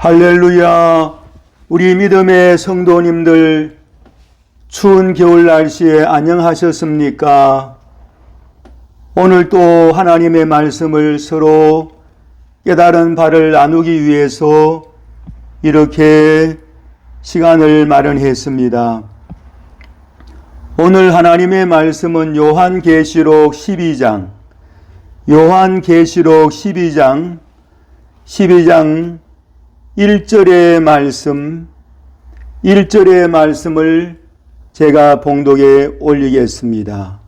할렐루야. 우리 믿음의 성도님들, 추운 겨울 날씨에 안녕하셨습니까? 오늘 또 하나님의 말씀을 서로 깨달은 바를 나누기 위해서 이렇게 시간을 마련했습니다. 오늘 하나님의 말씀은 요한계시록 12장 1절의 말씀을 제가 봉독에 올리겠습니다.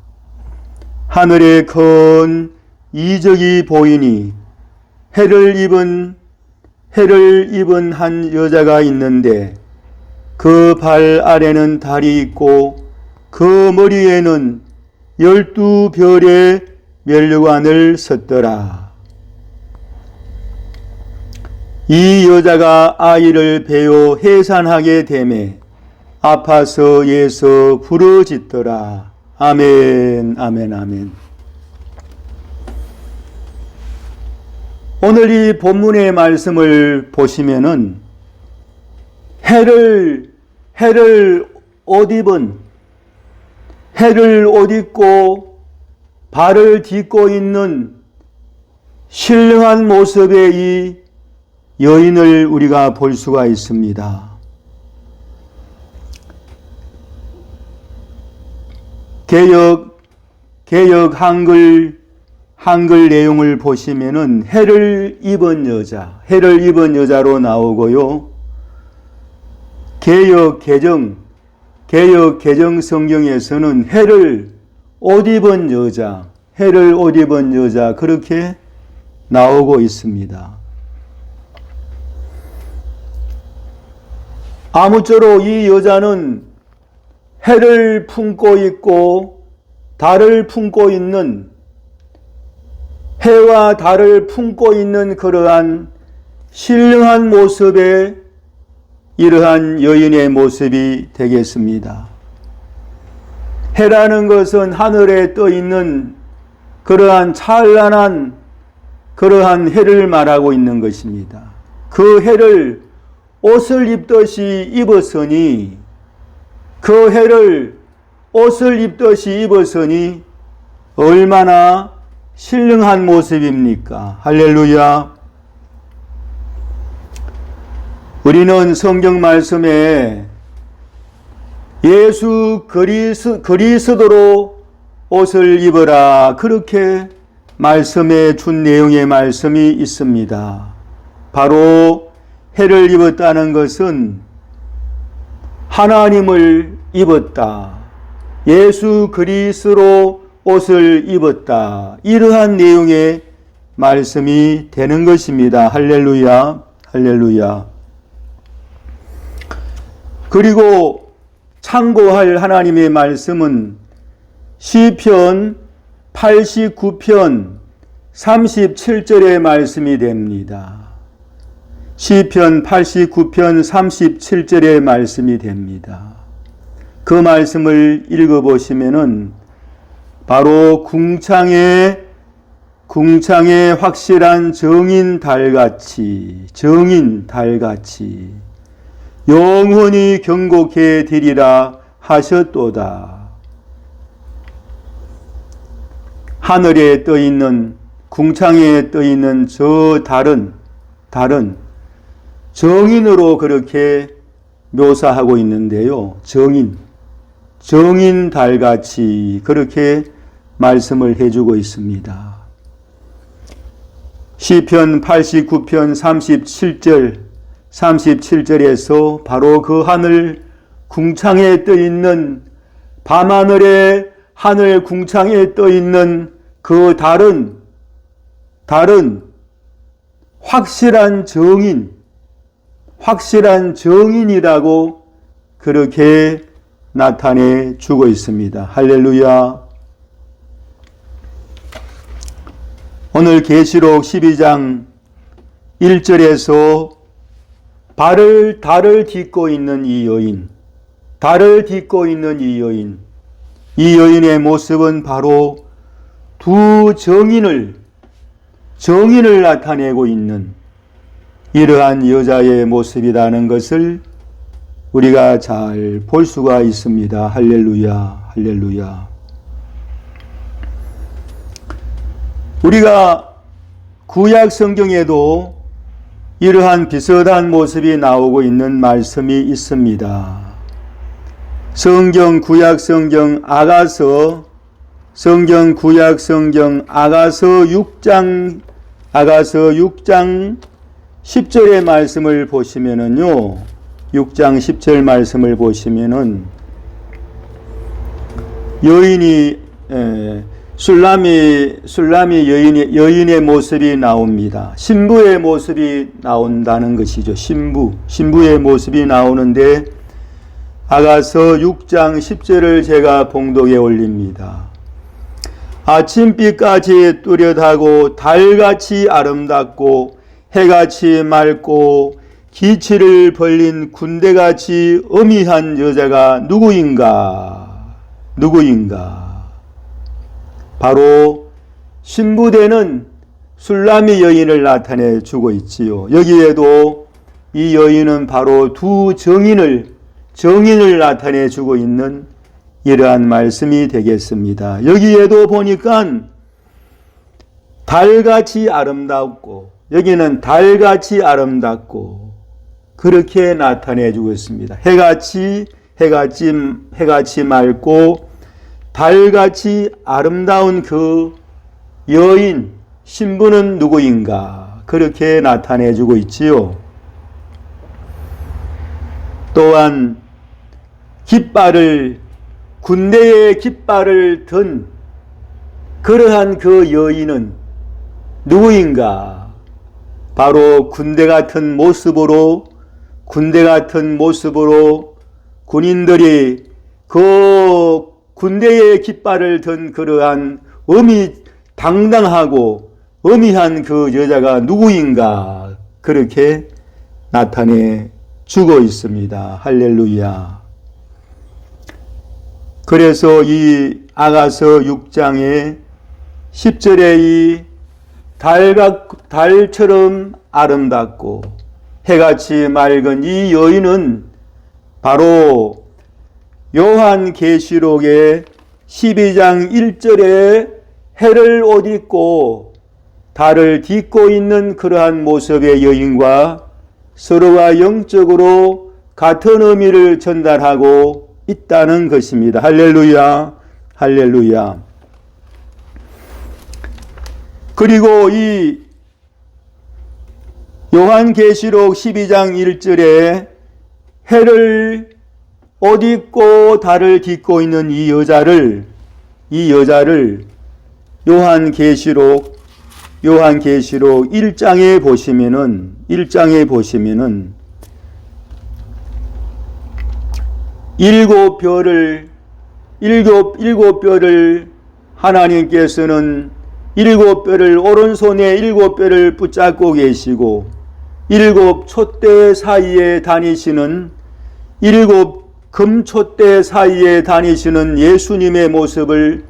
하늘에 큰 이적이 보이니 해를 입은 한 여자가 있는데 그 발 아래는 달이 있고 그 머리에는 12별의 면류관을 섰더라. 이 여자가 아이를 베어 해산하게 되매 아파서 예서 부르짖더라. 아멘, 아멘, 아멘. 오늘 이 본문의 말씀을 보시면은 해를 옷 입고 발을 딛고 있는 신령한 모습의 이 여인을 우리가 볼 수가 있습니다. 개역 한글 내용을 보시면은 해를 입은 여자로 나오고요. 개역 개정 성경에서는 해를 옷 입은 여자 그렇게 나오고 있습니다. 아무쪼록 이 여자는 해를 품고 있고 달을 품고 있는 해와 달을 품고 있는 그러한 신령한 모습의 이러한 여인의 모습이 되겠습니다. 해라는 것은 하늘에 떠 있는 그러한 찬란한 그러한 해를 말하고 있는 것입니다. 그 해를 옷을 입듯이 입었으니 그 해를 옷을 입듯이 입었으니 얼마나 신령한 모습입니까? 할렐루야. 우리는 성경 말씀에 예수 그리스도로 옷을 입어라 그렇게 말씀해 준 내용의 말씀이 있습니다. 바로 해를 입었다는 것은 하나님을 입었다. 예수 그리스도로 옷을 입었다. 이러한 내용의 말씀이 되는 것입니다. 할렐루야. 할렐루야. 그리고 참고할 하나님의 말씀은 시편 89편 37절의 말씀이 됩니다. 시편 89편 37절의 말씀이 됩니다. 그 말씀을 읽어보시면은 바로 궁창의 확실한 정인 달같이 영원히 경고케 되리라 하셨도다. 하늘에 떠 있는 궁창에 떠 있는 저 달은 정인으로 그렇게 묘사하고 있는데요. 정인 달같이 그렇게 말씀을 해주고 있습니다. 시편 89편 37절에서 바로 그 하늘 궁창에 떠 있는 밤하늘의 하늘 궁창에 떠 있는 그 달은 확실한 정인이라고 그렇게 나타내 주고 있습니다. 할렐루야. 오늘 계시록 12장 1절에서 달을 딛고 있는 이 여인의 모습은 바로 두 정인을 나타내고 있는 이러한 여자의 모습이라는 것을 우리가 잘 볼 수가 있습니다. 할렐루야, 할렐루야. 우리가 구약 성경에도 이러한 비슷한 모습이 나오고 있는 말씀이 있습니다. 구약 성경 아가서 6장 10절의 말씀을 보시면은요, 6장 10절 말씀을 보시면은 여인이 술람이 여인의 모습이 나옵니다. 신부의 모습이 나온다는 것이죠. 신부의 모습이 나오는데 아가서 6장 10절을 제가 봉독에 올립니다. 아침빛까지 뚜렷하고 달같이 아름답고 해같이 맑고 기치를 벌린 군대같이 어미한 여자가 누구인가? 바로 신부되는 술람이 여인을 나타내 주고 있지요. 여기에도 이 여인은 바로 두 정인을 나타내 주고 있는 이러한 말씀이 되겠습니다. 여기에도 보니까 달같이 아름답고, 여기는 달같이 아름답고 그렇게 나타내 주고 있습니다. 해같이 맑고 달같이 아름다운 그 여인 신부는 누구인가? 그렇게 나타내 주고 있지요. 또한 군대의 깃발을 든 그러한 그 여인은 누구인가? 바로 군대 같은 모습으로 군인들이 그 군대의 깃발을 든 그러한 당당하고 어미한 그 여자가 누구인가? 그렇게 나타내 주고 있습니다. 할렐루야. 그래서 이 아가서 6장의 10절에 이 달처럼 아름답고 해같이 맑은 이 여인은 바로 요한계시록의 12장 1절에 해를 옷 입고 달을 딛고 있는 그러한 모습의 여인과 서로가 영적으로 같은 의미를 전달하고 있다는 것입니다. 할렐루야, 할렐루야. 그리고 이 요한계시록 12장 1절에 해를 옷 입고 달을 딛고 있는 이 여자를 요한계시록 1장에 보시면은 일곱 뼈를 하나님께서는 일곱 뼈를 오른손에 일곱 뼈를 붙잡고 계시고 일곱 촛대 사이에 다니시는 일곱 금촛대 사이에 다니시는 예수님의 모습을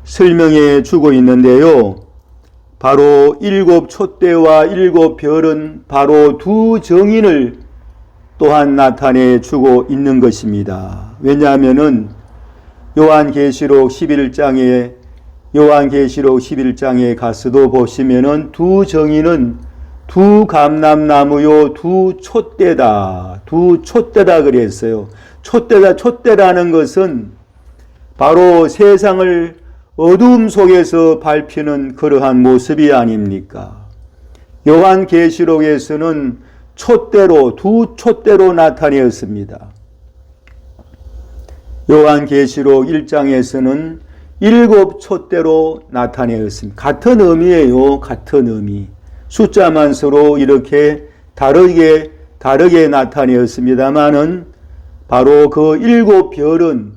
설명해 주고 있는데요. 바로 일곱 촛대와 일곱 별은 바로 두 정인을 또한 나타내 주고 있는 것입니다. 왜냐하면은 요한계시록 11장에 가서도 보시면은 두 정인은 두 감람나무요 두 촛대다 그랬어요. 촛대라는 것은 바로 세상을 어두움 속에서 밝히는 그러한 모습이 아닙니까? 요한계시록에서는 두 촛대로 나타내었습니다. 요한계시록 1장에서는 일곱 촛대로 나타내었습니다. 같은 의미예요. 같은 의미. 숫자만 서로 이렇게 다르게 나타내었습니다만은 바로 그 일곱 별은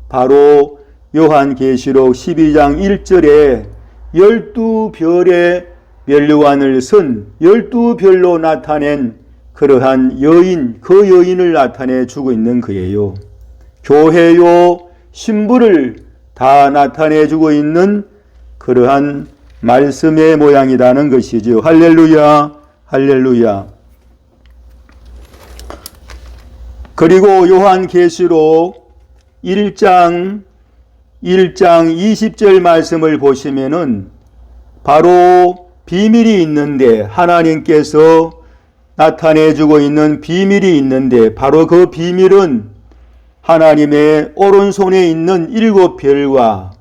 바로 요한계시록 12장 1절에 12별의 면류관을 쓴 12별로 나타낸 그러한 그 여인을 나타내 주고 있는 거예요. 교회요 신부를 다 나타내 주고 있는 그러한 말씀의 모양이라는 것이죠. 할렐루야, 할렐루야. 그리고 요한계시록 1장 20절 말씀을 보시면은 바로 비밀이 있는데, 하나님께서 나타내주고 있는 비밀이 있는데, 바로 그 비밀은 하나님의 오른손에 있는 7별과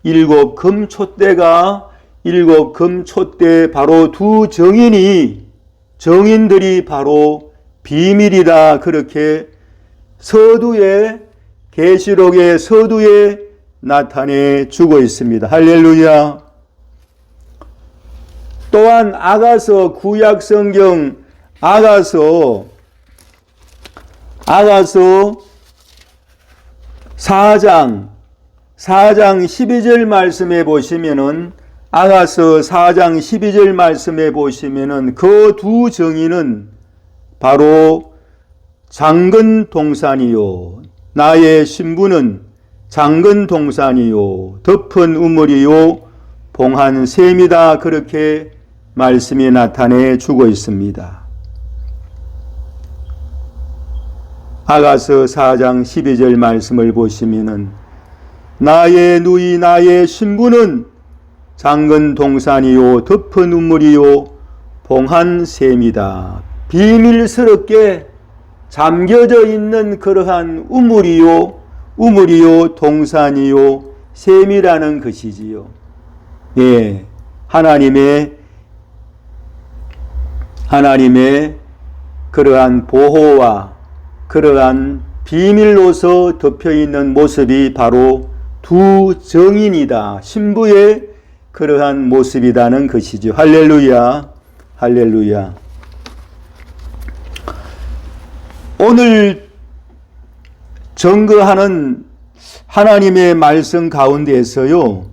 7 금촛대가 7 금촛대 바로 두 정인들이 바로 비밀이다. 그렇게 계시록의 서두에 나타내 주고 있습니다. 할렐루야. 또한 아가서 구약성경 아가서 4장 12절 말씀에 보시면은 아가서 4장 12절 말씀에 보시면은 그 두 정의는 바로 장근 동산이요 나의 신부는 장근 동산이요 덮은 우물이요 봉한 샘이다. 그렇게 말씀이 나타내 주고 있습니다. 아가서 4장 12절 말씀을 보시면은 나의 누이 나의 신부는 장근 동산이요 덮은 우물이요 봉한 샘이다. 비밀스럽게 잠겨져 있는 그러한 우물이요 동산이요 샘이라는 것이지요. 예, 하나님의 그러한 보호와 그러한 비밀로서 덮여있는 모습이 바로 두 정인이다. 신부의 그러한 모습이라는 것이죠. 할렐루야, 할렐루야. 오늘 증거하는 하나님의 말씀 가운데에서요,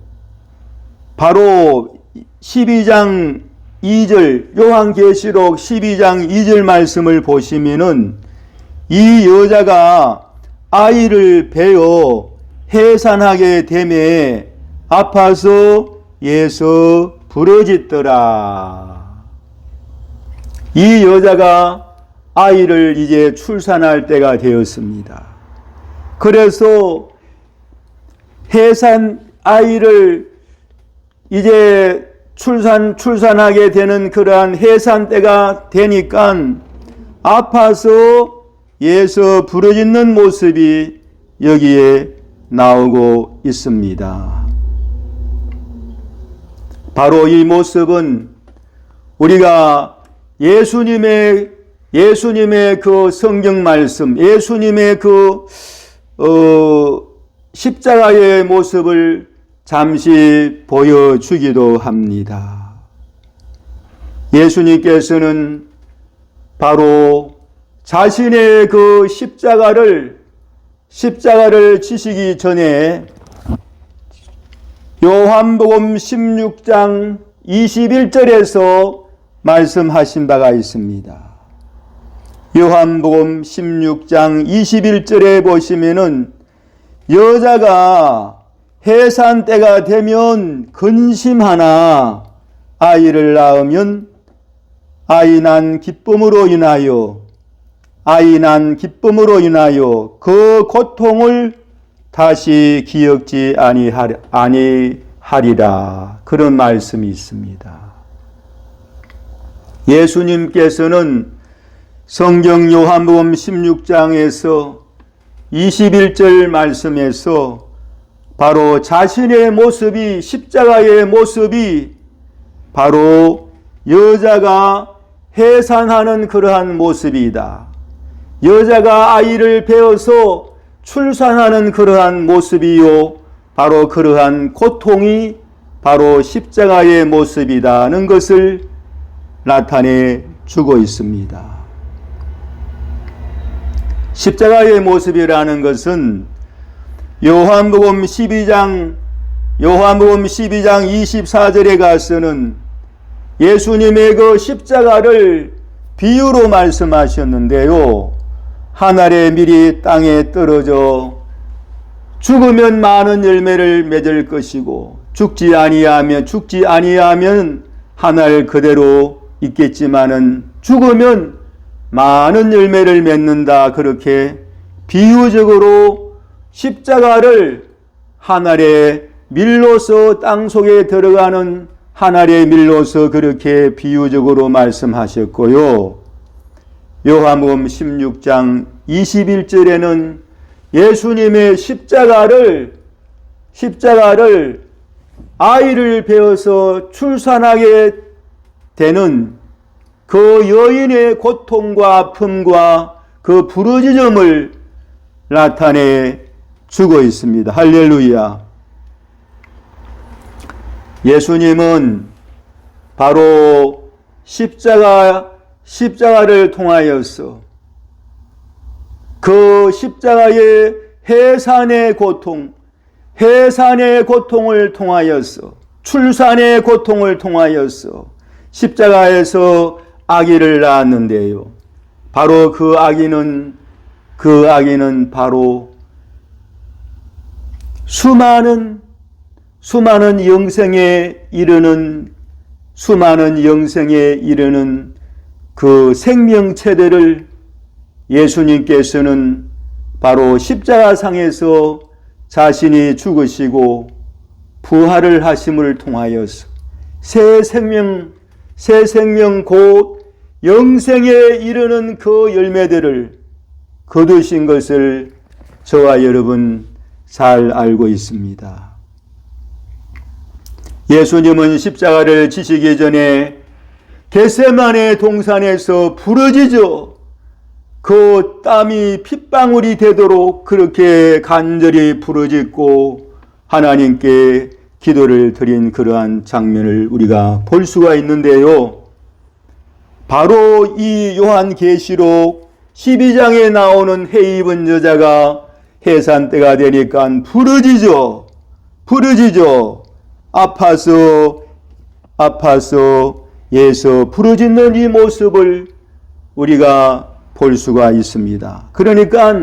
바로 12장 2절, 요한계시록 12장 2절 말씀을 보시면은 이 여자가 아이를 베어 해산하게 되매 아파서 예서 부러졌더라. 이 여자가 아이를 이제 출산할 때가 되었습니다. 그래서 아이를 이제 출산하게 되는 그러한 해산 때가 되니까 아파서 예서 부러지는 모습이 여기에 나오고 있습니다. 바로 이 모습은 우리가 예수님의 그 성경 말씀, 예수님의 그 십자가의 모습을 잠시 보여주기도 합니다. 예수님께서는 바로 자신의 그 십자가를 지시기 전에 요한복음 16장 21절에서 말씀하신 바가 있습니다. 요한복음 16장 21절에 보시면은 여자가 해산 때가 되면 근심하나 아이를 낳으면 아이 난 기쁨으로 인하여 그 고통을 다시 기억지 아니하리라. 그런 말씀이 있습니다. 예수님께서는 성경 요한복음 16장에서 21절 말씀에서 바로 자신의 모습이, 십자가의 모습이 바로 여자가 해산하는 그러한 모습이다. 여자가 아이를 베어서 출산하는 그러한 모습이요, 바로 그러한 고통이 바로 십자가의 모습이다는 것을 나타내 주고 있습니다. 십자가의 모습이라는 것은 요한복음 12장 24절에 가서는 예수님의 그 십자가를 비유로 말씀하셨는데요. 한 알의 밀이 땅에 떨어져 죽으면 많은 열매를 맺을 것이고 죽지 아니하면 하늘 그대로 있겠지만은 죽으면 많은 열매를 맺는다. 그렇게 비유적으로 십자가를 하늘의 밀로서 땅 속에 들어가는 하늘의 밀로서 그렇게 비유적으로 말씀하셨고요. 요한복음 16장 21절에는 예수님의 십자가를 아이를 베어서 출산하게 되는 그 여인의 고통과 아픔과 그 부르짖음을 나타내 주고 있습니다. 할렐루야. 예수님은 바로 십자가를 통하여서 그 십자가의 해산의 고통을 통하여서 출산의 고통을 통하여서 십자가에서 아기를 낳았는데요. 바로 그 아기는 바로 수많은 영생에 이르는 그 생명체들을 예수님께서는 바로 십자가상에서 자신이 죽으시고 부활을 하심을 통하여서 새 생명 곧 영생에 이르는 그 열매들을 거두신 것을 저와 여러분 잘 알고 있습니다. 예수님은 십자가를 지시기 전에 겟세마네 동산에서 부르짖어 그 땀이 핏방울이 되도록 그렇게 간절히 부르짖고 하나님께 기도를 드린 그러한 장면을 우리가 볼 수가 있는데요. 바로 이 요한계시록 12장에 나오는 해 입은 여자가 해산 때가 되니까 부르짖어 아파서 예서 부르짖는 이 모습을 우리가 볼 수가 있습니다. 그러니까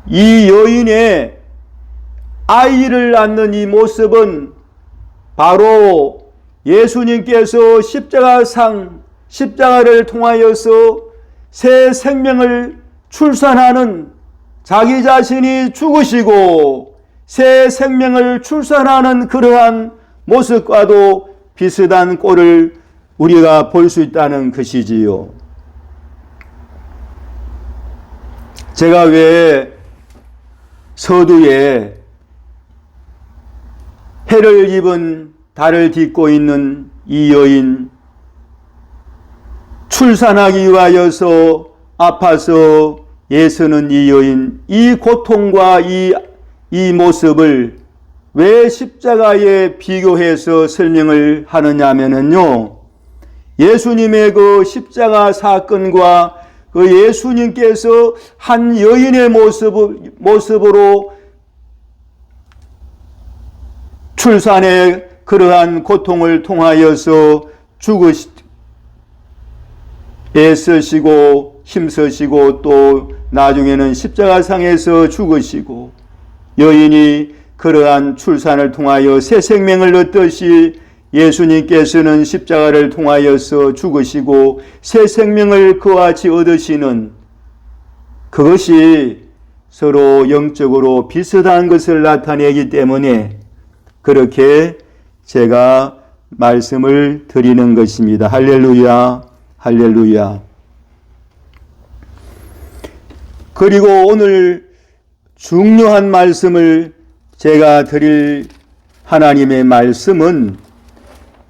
이 여인의 아이를 낳는 이 모습은 바로 예수님께서 십자가를 통하여서 새 생명을 출산하는 자기 자신이 죽으시고 새 생명을 출산하는 그러한 모습과도 비슷한 꼴을 우리가 볼 수 있다는 것이지요. 제가 왜 서두에 해를 입은 달을 딛고 있는 이 여인, 출산하기 위하여서 아파서 애쓰는 이 여인, 이 고통과 이 모습을 왜 십자가에 비교해서 설명을 하느냐 하면요, 예수님의 그 십자가 사건과 그 예수님께서 한 여인의 모습으로 출산의 그러한 고통을 통하여서 애쓰시고 힘쓰시고 또 나중에는 십자가상에서 죽으시고 여인이 그러한 출산을 통하여 새 생명을 얻듯이 예수님께서는 십자가를 통하여서 죽으시고 새 생명을 그와 같이 얻으시는 그것이 서로 영적으로 비슷한 것을 나타내기 때문에 그렇게 제가 말씀을 드리는 것입니다. 할렐루야, 할렐루야. 그리고 오늘 중요한 말씀을 제가 드릴 하나님의 말씀은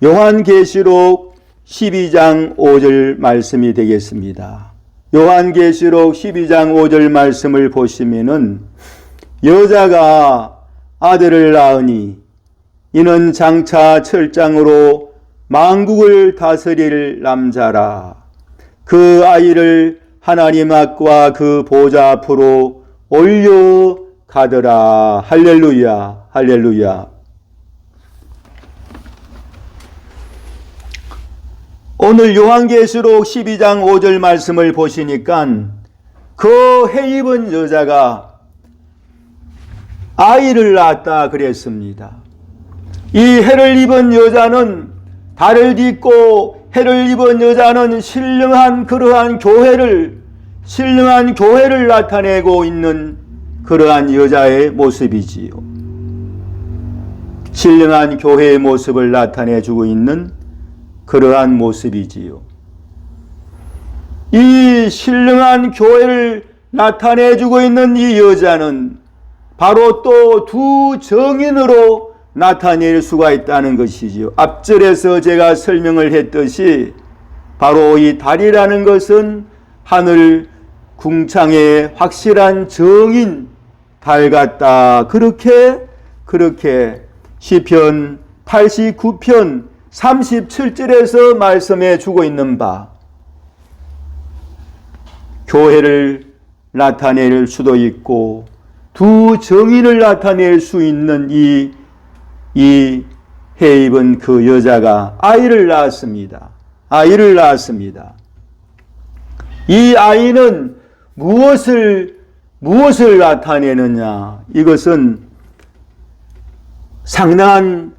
요한계시록 12장 5절 말씀이 되겠습니다. 요한계시록 12장 5절 말씀을 보시면은 여자가 아들을 낳으니 이는 장차 철장으로 만국을 다스릴 남자라. 그 아이를 하나님 앞과 그 보좌 앞으로 올려가더라. 할렐루야, 할렐루야. 오늘 요한계시록 12장 5절 말씀을 보시니까 그 해 입은 여자가 아이를 낳았다 그랬습니다. 이 해를 입은 여자는 달을 딛고 해를 입은 여자는 신령한 교회를 나타내고 있는 그러한 여자의 모습이지요. 신령한 교회의 모습을 나타내주고 있는 그러한 모습이지요. 이 신령한 교회를 나타내주고 있는 이 여자는 바로 또 두 정인으로 나타낼 수가 있다는 것이지요. 앞절에서 제가 설명을 했듯이 바로 이 달이라는 것은 하늘 궁창의 확실한 정인 달 같다. 그렇게 시편 89편 37절에서 말씀해 주고 있는 바, 교회를 나타낼 수도 있고 두 정인을 나타낼 수 있는 이 해 입은 그 여자가 아이를 낳았습니다. 이 아이는 무엇을 나타내느냐? 이것은 상당한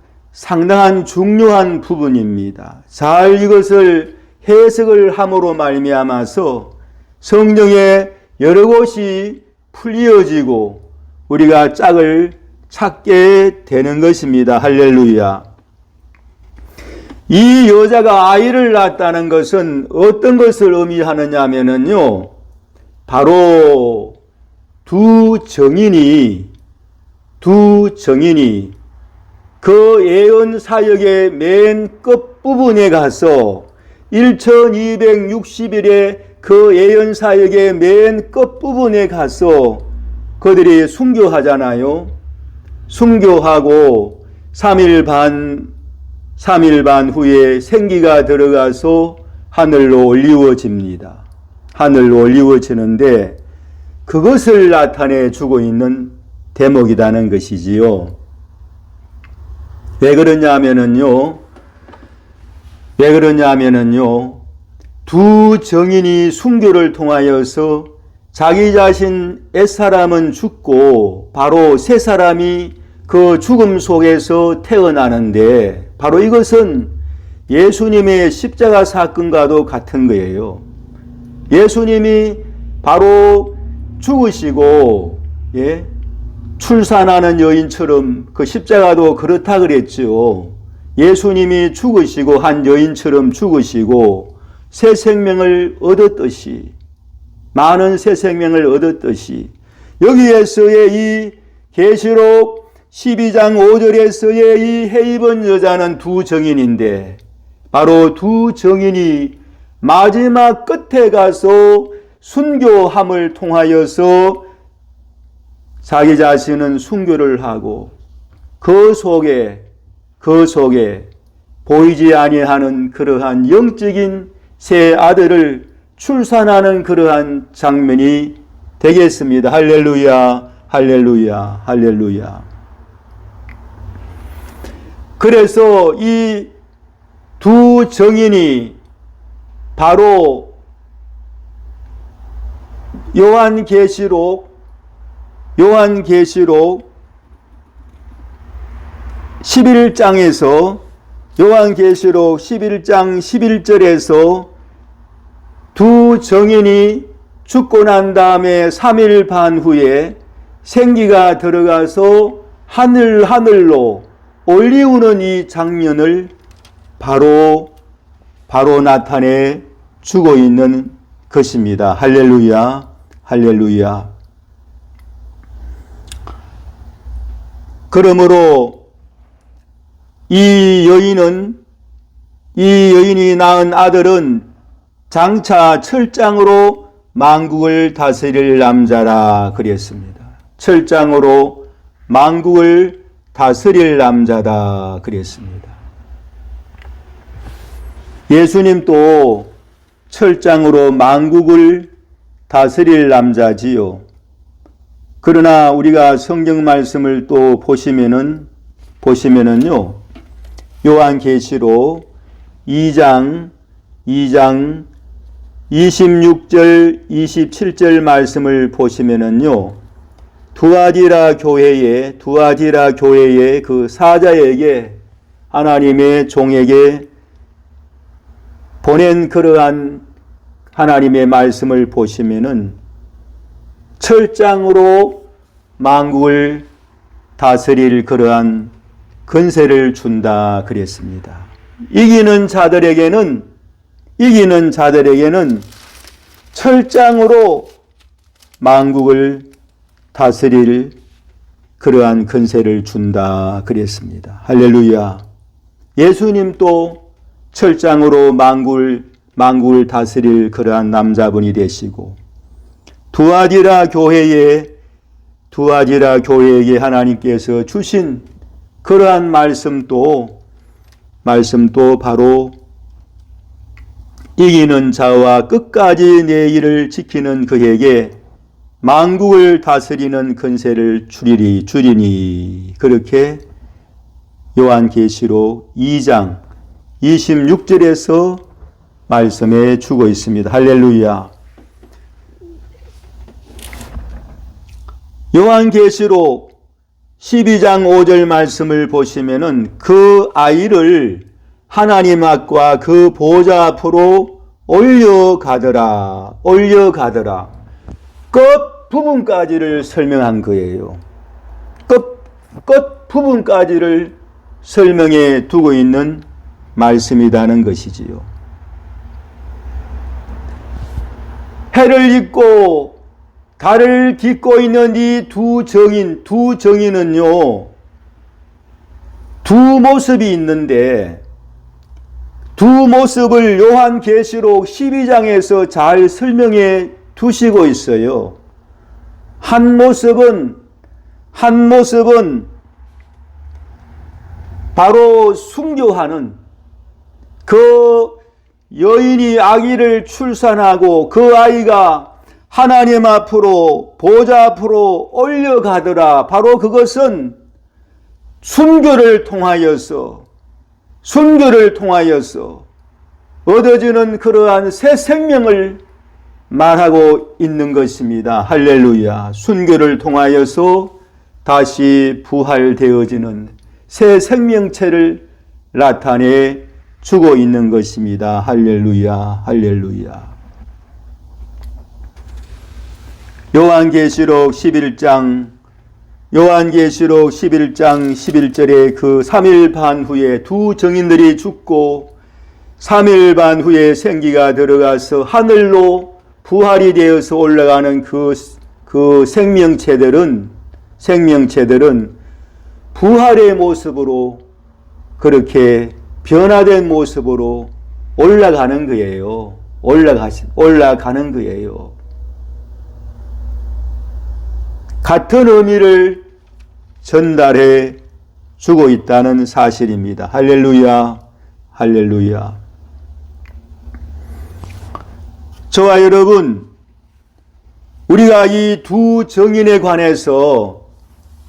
중요한 부분입니다. 잘 이것을 해석을 함으로 말미암아서 성경에 여러 곳이 풀이어지고 우리가 짝을 찾게 되는 것입니다. 할렐루야. 이 여자가 아이를 낳았다는 것은 어떤 것을 의미하느냐 하면요, 바로 두 정인이 그 예언 사역의 맨 끝부분에 가서 1260일의 그 예언 사역의 맨 끝부분에 가서 그들이 순교하잖아요. 순교하고 3일 반 후에 생기가 들어가서 하늘로 올리워집니다. 하늘로 올리워지는데 그것을 나타내 주고 있는 대목이라는 것이지요. 왜 그러냐면은요, 두 정인이 순교를 통하여서 자기 자신 옛사람은 죽고 바로 새 사람이 그 죽음 속에서 태어나는데, 바로 이것은 예수님의 십자가 사건과도 같은 거예요. 예수님이 바로 죽으시고 출산하는 여인처럼, 그 십자가도 그렇다 그랬죠. 예수님이 죽으시고 한 여인처럼 죽으시고 새 생명을 얻었듯이, 많은 새 생명을 얻었듯이, 여기에서의 이 계시록 12장 5절에서의 이 해 입은 여자는 두 정인인데, 바로 두 정인이 마지막 끝에 가서 순교함을 통하여서 자기 자신은 순교를 하고 그 속에 보이지 아니하는 그러한 영적인 새 아들을 출산하는 그러한 장면이 되겠습니다. 할렐루야, 할렐루야, 할렐루야. 그래서 이 두 정인이 바로 요한계시록 11장에서 요한계시록 11장 11절에서 두 정인이 죽고 난 다음에 3일 반 후에 생기가 들어가서 하늘로 올리우는 이 장면을 바로 나타내 주고 있는 것입니다. 할렐루야, 할렐루야. 그러므로 이 여인이 낳은 아들은 장차 철장으로 만국을 다스릴 남자라 그랬습니다. 철장으로 만국을 다스릴 남자다 그랬습니다. 예수님도 철장으로 만국을 다스릴 남자지요. 그러나 우리가 성경 말씀을 또 보시면은요, 요한계시록 2장 26절 27절 말씀을 보시면은요, 두아디라 교회의 그 사자에게 하나님의 종에게 보낸 그러한 하나님의 말씀을 보시면은 철장으로 만국을 다스릴 그러한 근세를 준다 그랬습니다. 이기는 자들에게는 철장으로 만국을 다스릴 그러한 근세를 준다 그랬습니다. 할렐루야. 예수님도 철장으로 만국을 다스릴 그러한 남자분이 되시고 두아디라 교회에게 하나님께서 주신 그러한 말씀도 바로 이기는 자와 끝까지 내 일을 지키는 그에게 만국을 다스리는 근세를 주리니 그렇게 요한계시록 2장 26절에서 말씀해 주고 있습니다. 할렐루야. 요한계시록 12장 5절 말씀을 보시면은 그 아이를 하나님 앞과 그 보좌 앞으로 올려가더라. 끝 부분까지를 설명한 거예요. 끝 부분까지를 설명해 두고 있는 말씀이라는 것이지요. 해를 잇고 달을 딛고 있는 이 두 정인은요, 두 모습이 있는데 두 모습을 요한계시록 12장에서 잘 설명해 두시고 있어요. 한 모습은 바로 순교하는 그 여인이 아기를 출산하고 그 아이가 하나님 앞으로 보좌 앞으로 올려가더라. 바로 그것은 순교를 통하여서 얻어지는 그러한 새 생명을 말하고 있는 것입니다. 할렐루야. 순교를 통하여서 다시 부활되어지는 새 생명체를 나타내 주고 있는 것입니다. 할렐루야. 요한계시록 11장 11절에 그 3일 반 후에 두 정인들이 죽고 3일 반 후에 생기가 들어가서 하늘로 부활이 되어서 올라가는 그 생명체들은 부활의 모습으로 그렇게 변화된 모습으로 올라가는 거예요. 올라가는 거예요. 같은 의미를 전달해 주고 있다는 사실입니다. 할렐루야. 저와 여러분, 우리가 이 두 정인에 관해서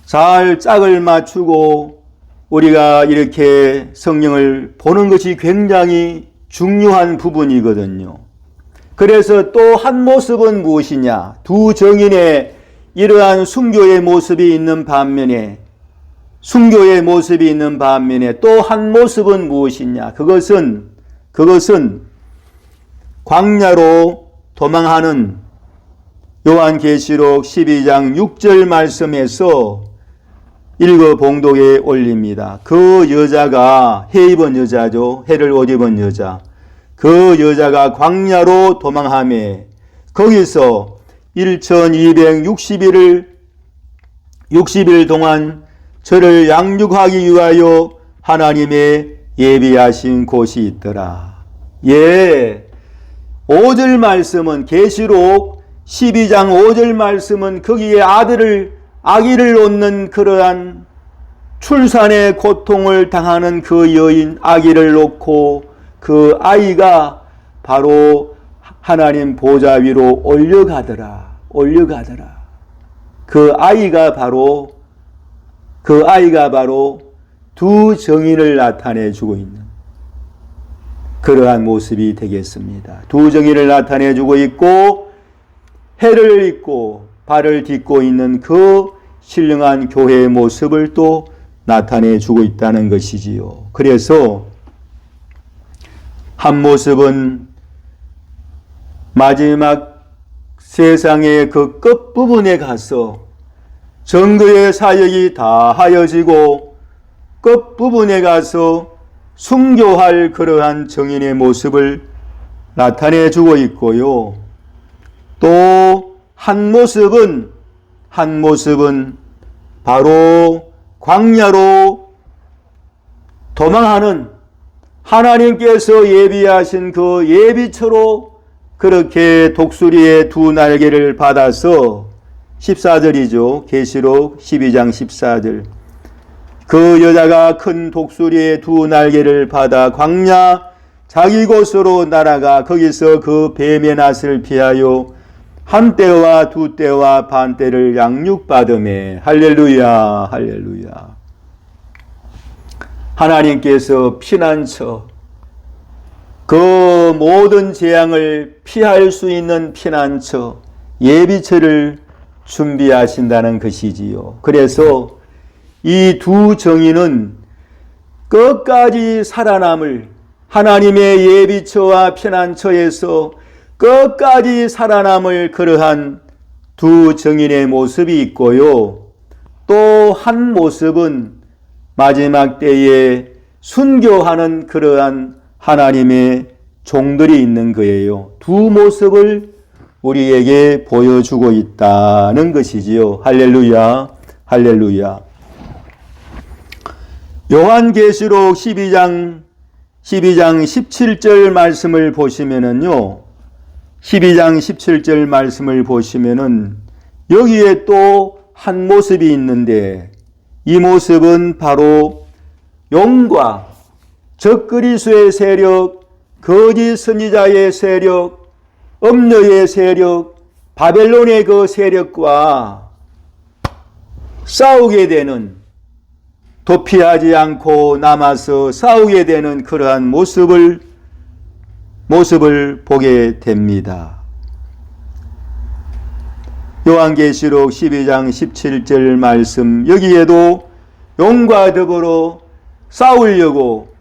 잘 짝을 맞추고 우리가 이렇게 성경을 보는 것이 굉장히 중요한 부분이거든요. 그래서 또 한 모습은 무엇이냐? 두 정인의 이러한 순교의 모습이 있는 반면에 또 한 모습은 무엇이냐? 그것은 광야로 도망하는 요한계시록 12장 6절 말씀에서 읽어 봉독에 올립니다. 그 여자가 해 입은 여자죠. 해를 옷 입은 여자. 그 여자가 광야로 도망하며 거기서 1260일 동안 저를 양육하기 위하여 하나님의 예비하신 곳이 있더라. 5절 말씀은 계시록 12장 5절 말씀은 거기에 아기를 놓는 그러한 출산의 고통을 당하는 그 여인 아기를 놓고 그 아이가 바로 하나님 보좌 위로 올려가더라. 그 아이가 바로 두 정인을 나타내 주고 있는 그러한 모습이 되겠습니다. 두 정인을 나타내 주고 있고 해를 입고 발을 딛고 있는 그 신령한 교회의 모습을 또 나타내 주고 있다는 것이지요. 그래서 한 모습은 마지막 세상의 그 끝부분에 가서 정거의 사역이 다 하여지고 끝부분에 가서 순교할 그러한 정인의 모습을 나타내 주고 있고요. 또 한 모습은 바로 광야로 도망하는 하나님께서 예비하신 그 예비처로 그렇게 독수리의 두 날개를 받아서 14절이죠. 계시록 12장 14절. 그 여자가 큰 독수리의 두 날개를 받아 광야 자기 곳으로 날아가 거기서 그 뱀의 낫을 피하여 한 때와 두 때와 반 때를 양육받으매. 할렐루야, 할렐루야. 하나님께서 피난처, 그 모든 재앙을 피할 수 있는 피난처, 예비처를 준비하신다는 것이지요. 그래서 이 두 정인은 끝까지 살아남을 하나님의 예비처와 피난처에서 끝까지 살아남을 그러한 두 정인의 모습이 있고요. 또 한 모습은 마지막 때에 순교하는 그러한 하나님의 종들이 있는 거예요. 두 모습을 우리에게 보여주고 있다는 것이지요. 할렐루야, 할렐루야. 요한계시록 12장 17절 말씀을 보시면은요. 12장 17절 말씀을 보시면은 여기에 또 한 모습이 있는데 이 모습은 바로 용과 적그리스도의 세력, 거짓 선지자의 세력, 음녀의 세력, 바벨론의 그 세력과 싸우게 되는, 도피하지 않고 남아서 싸우게 되는 그러한 모습을 보게 됩니다. 요한계시록 12장 17절 말씀, 여기에도 용과 더불어 싸우려고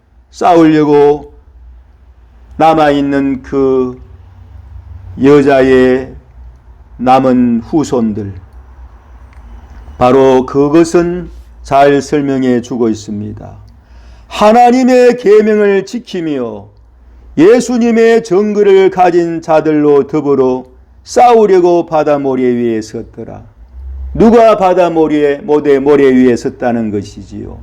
남아있는 그 여자의 남은 후손들, 바로 그것은 잘 설명해 주고 있습니다. 하나님의 계명을 지키며 예수님의 정글을 가진 자들로 더불어 싸우려고 바다 모래 위에 섰더라. 누가 바다 모래 위에 섰다는 것이지요.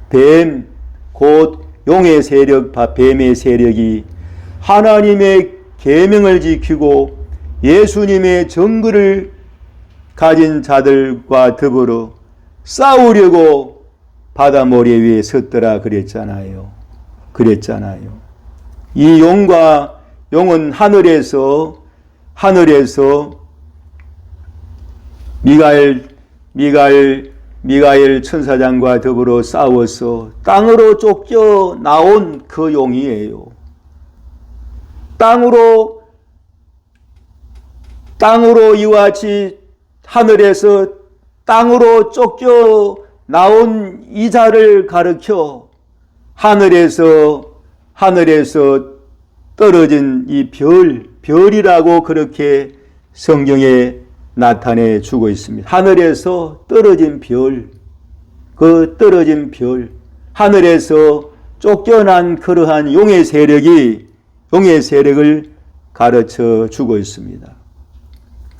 뱀, 곧 용의 세력, 뱀의 세력이 하나님의 계명을 지키고 예수님의 정글을 가진 자들과 더불어 싸우려고 바다 모래 위에 섰더라 그랬잖아요. 이 용은 하늘에서 미가엘 천사장과 더불어 싸워서 땅으로 쫓겨 나온 그 용이에요. 땅으로 이와 같이 하늘에서 땅으로 쫓겨 나온 이 자를 가르쳐 하늘에서 떨어진 이 별이라고 그렇게 성경에 나타내 주고 있습니다. 하늘에서 떨어진 별, 하늘에서 쫓겨난 그러한 용의 세력을 가르쳐 주고 있습니다.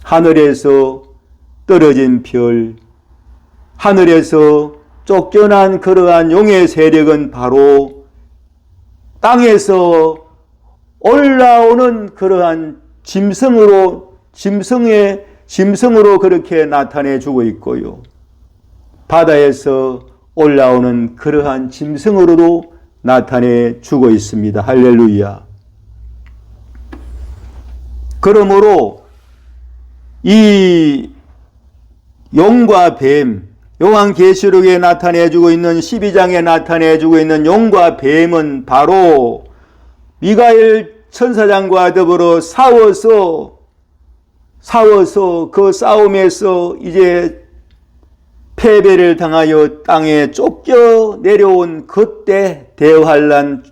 하늘에서 떨어진 별, 하늘에서 쫓겨난 그러한 용의 세력은 바로 땅에서 올라오는 그러한 짐승으로 그렇게 나타내 주고 있고요. 바다에서 올라오는 그러한 짐승으로도 나타내 주고 있습니다. 할렐루야. 그러므로 이 용과 뱀, 요한계시록에 나타내주고 있는 12장에 나타내주고 있는 용과 뱀은 바로 미가엘 천사장과 더불어 싸워서 그 싸움에서 이제 패배를 당하여 땅에 쫓겨 내려온 그때 대환란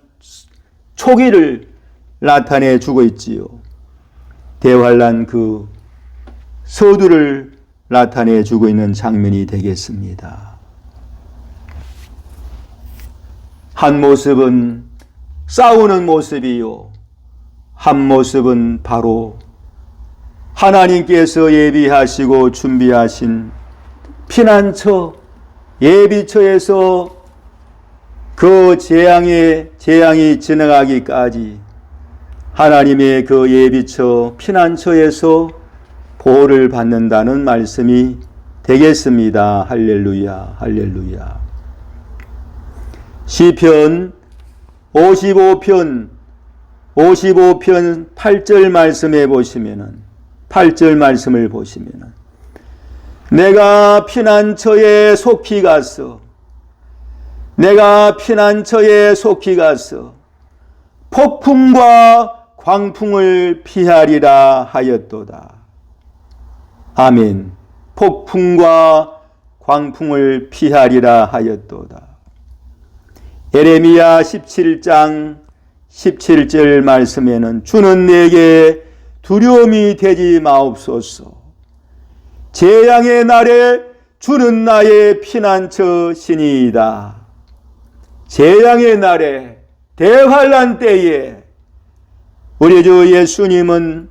초기를 나타내 주고 있지요. 대환란 그 서두를 나타내 주고 있는 장면이 되겠습니다. 한 모습은 싸우는 모습이요, 한 모습은 바로 하나님께서 예비하시고 준비하신 피난처, 예비처에서 그 재앙이 지나가기까지 하나님의 그 예비처, 피난처에서 보호를 받는다는 말씀이 되겠습니다. 할렐루야, 할렐루야. 시편 55편 8절 말씀에 보시면은, 8절 말씀을 보시면은, 내가 피난처에 속히 가서, 내가 피난처에 속히 가서 폭풍과 광풍을 피하리라 하였도다. 아멘. 폭풍과 광풍을 피하리라 하였도다. 예레미야 17장 17절 말씀에는 주는 내게 두려움이 되지 마옵소서. 재앙의 날에 주는 나의 피난처시니이다. 재앙의 날에, 대환란 때에 우리 주 예수님은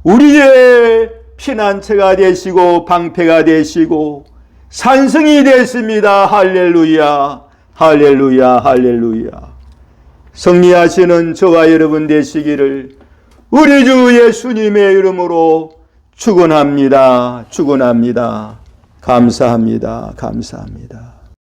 우리의 피난처가 되시고 방패가 되시고 산성이 되십니다. 할렐루야, 할렐루야, 할렐루야. 승리하시는 저와 여러분 되시기를 우리 주 예수님의 이름으로 축원합니다. 축원합니다. 감사합니다. 감사합니다.